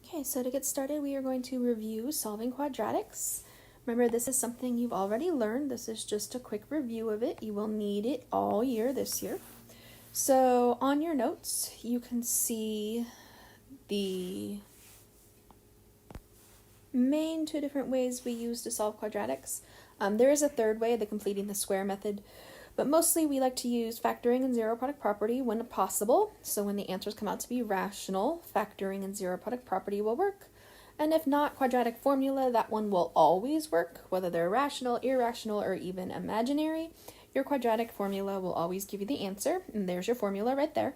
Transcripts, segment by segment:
Okay, so to get started, we are going to review solving quadratics. Remember, this is something you've already learned. This is just a quick review of it. You will need it all year this year. So on your notes, you can see the main two different ways we use to solve quadratics. There is a third way, the completing the square method, but mostly we like to use factoring and zero product property when possible. So when the answers come out to be rational, factoring and zero product property will work. And if not, quadratic formula, that one will always work, whether they're rational, irrational, or even imaginary. Your quadratic formula will always give you the answer, and there's your formula right there.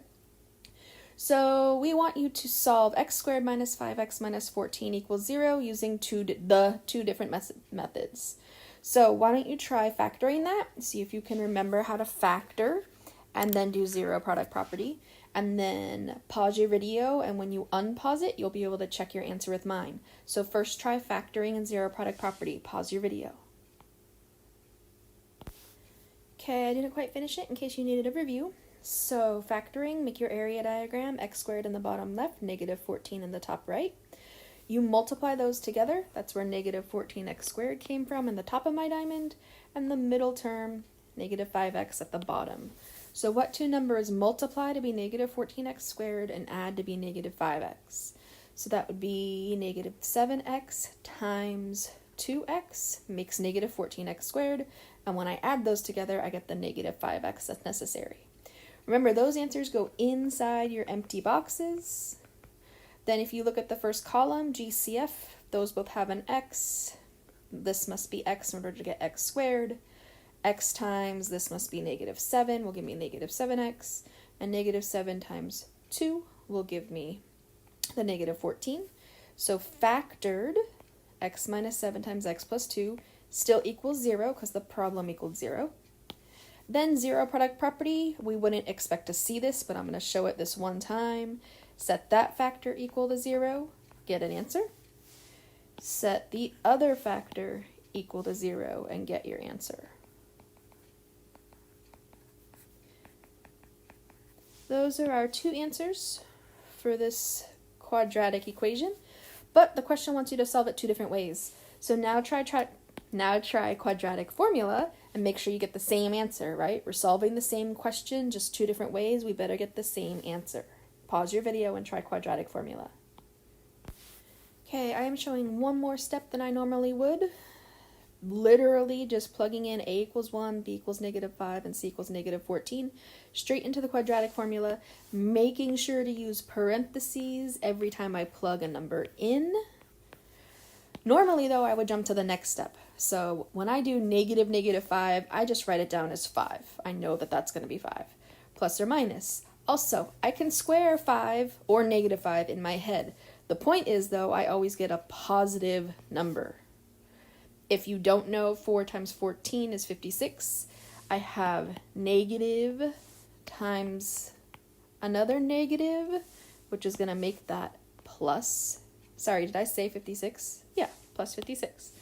So we want you to solve x squared minus 5x minus 14 equals 0 using the two different methods. So why don't you try factoring that, see if you can remember how to factor, and then do zero product property, and then pause your video, and when you unpause it, you'll be able to check your answer with mine. So first try factoring and zero product property. Pause your video. Okay, I didn't quite finish it in case you needed a review. So factoring, make your area diagram, x squared in the bottom left, negative 14 in the top right. You multiply those together, that's where negative 14x squared came from in the top of my diamond, and the middle term, negative 5x at the bottom. So what two numbers multiply to be negative 14x squared and add to be negative 5x? So that would be negative 7x times 2x makes negative 14x squared, and when I add those together, I get the negative 5x that's necessary. Remember, those answers go inside your empty boxes. Then if you look at the first column, GCF, those both have an x. This must be x in order to get x squared. X times this must be negative 7 will give me negative 7x. And negative 7 times 2 will give me the negative 14. So factored, x minus 7 times x plus 2 still equals 0 because the problem equaled 0. Then zero product property, we wouldn't expect to see this, but I'm going to show it this one time. Set that factor equal to 0, get an answer. Set the other factor equal to 0 and get your answer. Those are our two answers for this quadratic equation, but the question wants you to solve it two different ways. So now try quadratic formula and make sure you get the same answer, right? We're solving the same question, just two different ways. We better get the same answer. Pause your video and try quadratic formula. Okay, I am showing one more step than I normally would. Literally just plugging in a equals 1, b equals negative 5, and c equals negative 14 straight into the quadratic formula, making sure to use parentheses every time I plug a number in. Normally, though, I would jump to the next step. So when I do negative 5, I just write it down as 5. I know that that's going to be 5. Plus or minus. Also, I can square 5 or negative 5 in my head. The point is, though, I always get a positive number. If you don't know, 4 times 14 is 56. I have negative times another negative, which is going to make that plus. Sorry, did I say 56? Yeah, plus 56.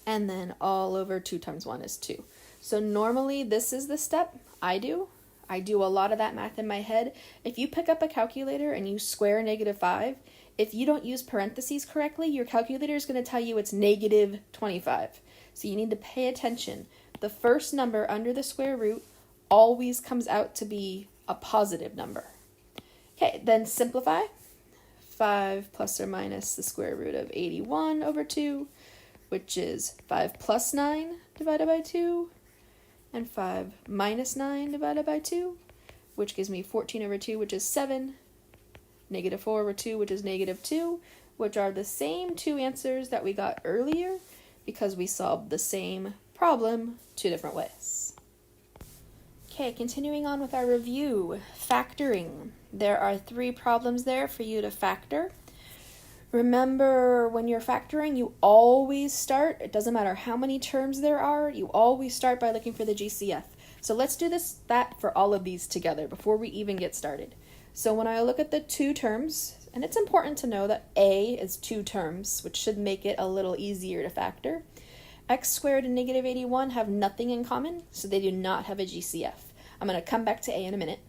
And then all over 2 times 1 is 2. So normally this is the step I do. I do a lot of that math in my head. If you pick up a calculator and you square negative 5, if you don't use parentheses correctly, your calculator is going to tell you it's negative 25. So you need to pay attention. The first number under the square root always comes out to be a positive number. Okay, then simplify. 5 plus or minus the square root of 81 over 2, which is 5 plus 9 divided by 2, and 5 minus 9 divided by 2, which gives me 14 over 2, which is 7, negative 4 over 2, which is negative 2, which are the same two answers that we got earlier because we solved the same problem two different ways. Okay, continuing on with our review, factoring. There are 3 problems there for you to factor. Remember, when you're factoring, you always start, it doesn't matter how many terms there are, you always start by looking for the GCF. So let's do that for all of these together before we even get started. So when I look at the 2 terms, and it's important to know that A is 2 terms, which should make it a little easier to factor. X squared and negative 81 have nothing in common, so they do not have a GCF. I'm going to come back to A in a minute.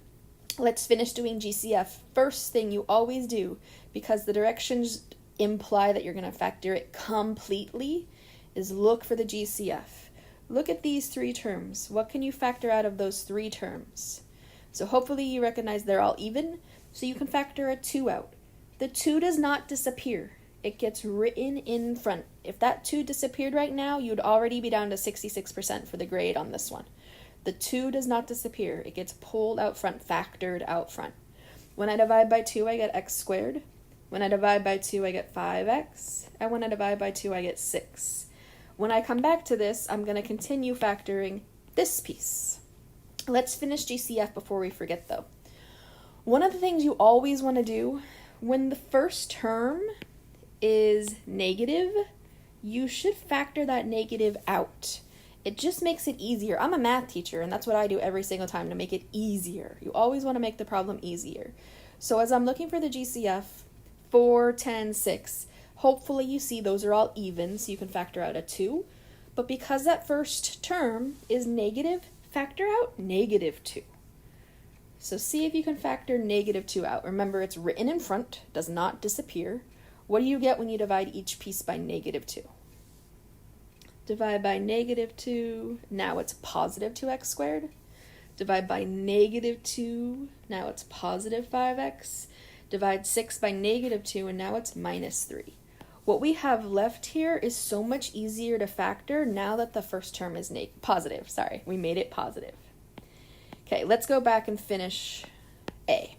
Let's finish doing GCF. First thing you always do, because the directions imply that you're going to factor it completely, is look for the GCF. Look at these three terms. What can you factor out of those three terms? So hopefully you recognize they're all even, so you can factor a 2 out. The 2 does not disappear. It gets written in front. If that 2 disappeared right now, you'd already be down to 66% for the grade on this one. The 2 does not disappear. It gets pulled out front, factored out front. When I divide by 2, I get x squared. When I divide by 2, I get 5x. And when I divide by 2, I get 6. When I come back to this, I'm going to continue factoring this piece. Let's finish GCF before we forget, though. One of the things you always want to do, when the first term is negative, you should factor that negative out. It just makes it easier. I'm a math teacher, and that's what I do every single time to make it easier. You always want to make the problem easier. So as I'm looking for the GCF, 4, 10, 6, hopefully you see those are all even, so you can factor out a 2. But because that first term is negative, factor out negative 2. So see if you can factor negative 2 out. Remember, it's written in front, does not disappear. What do you get when you divide each piece by negative 2? Divide by negative 2, now it's positive 2x squared. Divide by negative 2, now it's positive 5x. Divide 6 by negative 2, and now it's minus 3. What we have left here is so much easier to factor now that the first term is positive. Sorry, we made it positive. Okay, let's go back and finish A.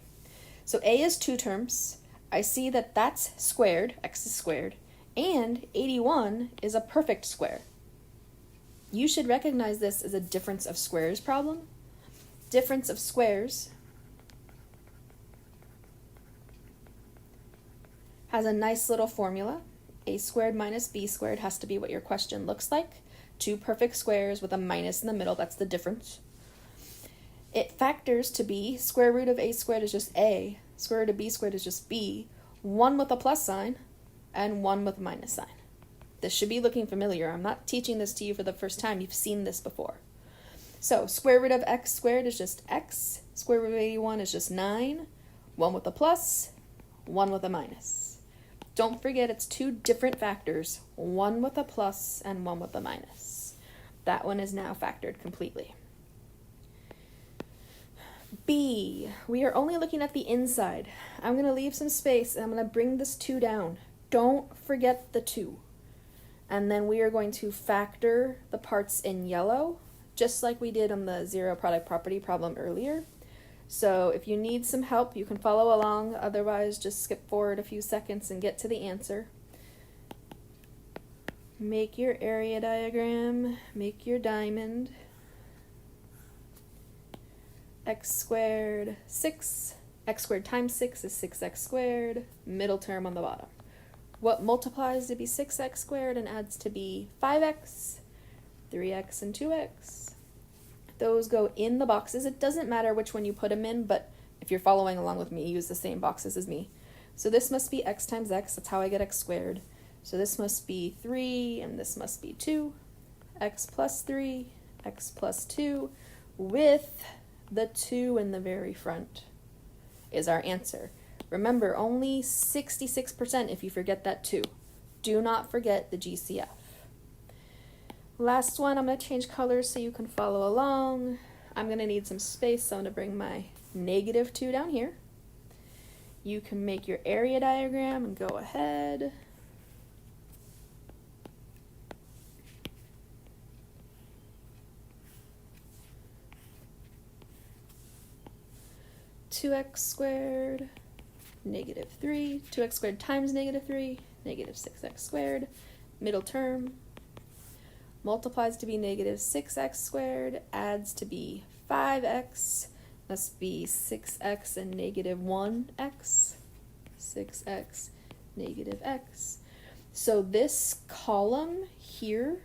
So A is 2 terms. I see that that's squared, x is squared, and 81 is a perfect square. You should recognize this as a difference of squares problem. Difference of squares has a nice little formula. A squared minus b squared has to be what your question looks like. 2 perfect squares with a minus in the middle, that's the difference. It factors to be square root of a squared is just a, square root of b squared is just b, 1 with a plus sign, and 1 with a minus sign. This should be looking familiar. I'm not teaching this to you for the first time. You've seen this before. So square root of x squared is just x. Square root of 81 is just 9. 1 with a plus, 1 with a minus. Don't forget it's 2 different factors. 1 with a plus and 1 with a minus. That one is now factored completely. B, we are only looking at the inside. I'm going to leave some space and I'm going to bring this 2 down. Don't forget the 2. And then we are going to factor the parts in yellow, just like we did on the zero product property problem earlier. So if you need some help, you can follow along. Otherwise, just skip forward a few seconds and get to the answer. Make your area diagram, make your diamond. X squared, 6. X squared times 6 is 6x squared, middle term on the bottom. What multiplies to be 6x squared and adds to be 5x, 3x, and 2x. Those go in the boxes. It doesn't matter which one you put them in, but if you're following along with me, use the same boxes as me. So this must be x times x. That's how I get x squared. So this must be 3, and this must be 2. X plus 3, x plus 2, with the 2 in the very front is our answer. Remember, only 66% if you forget that 2. Do not forget the GCF. Last one, I'm going to change colors so you can follow along. I'm going to need some space, so I'm going to bring my negative 2 down here. You can make your area diagram and go ahead. (2x squared) negative 3, 2x squared times negative 3, negative 6x squared, middle term, multiplies to be negative 6x squared, adds to be 5x, must be 6x and negative 1x, 6x, negative x. So this column here,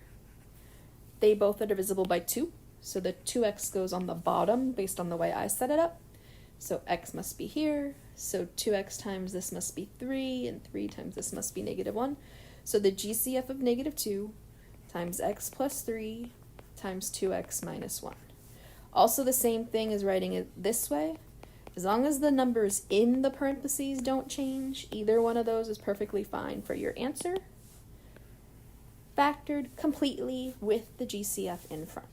they both are divisible by 2, so the 2x goes on the bottom based on the way I set it up. So x must be here, so 2x times this must be 3, and 3 times this must be negative 1. So the GCF of negative 2 times x plus 3 times 2x minus 1. Also the same thing as writing it this way. As long as the numbers in the parentheses don't change, either one of those is perfectly fine for your answer. Factored completely with the GCF in front.